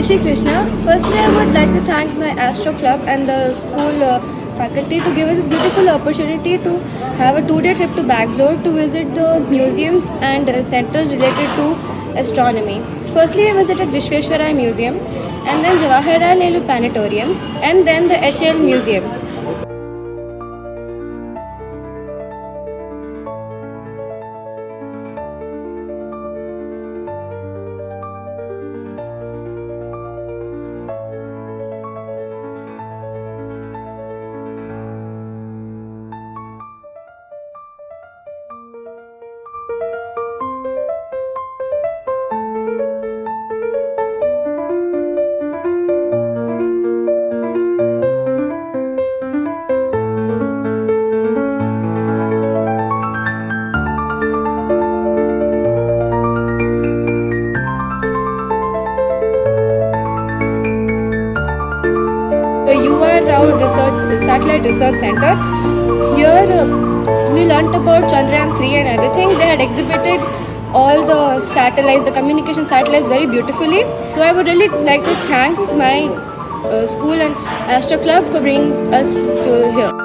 Shri Krishna. Firstly, I would like to thank my Astro Club and the school faculty to give us this beautiful opportunity to have a 2-day trip to Bangalore to visit the museums and centers related to astronomy. Firstly, I visited Visvesvaraya Museum, and then Jawaharlal Nehru Planetarium, and then the HL Museum. The UR Rao Satellite Research Center. Here we learnt about Chandrayaan 3 and everything. They had exhibited all the satellites, the communication satellites very beautifully. So I would really like to thank my school and Astro Club for bringing us to here.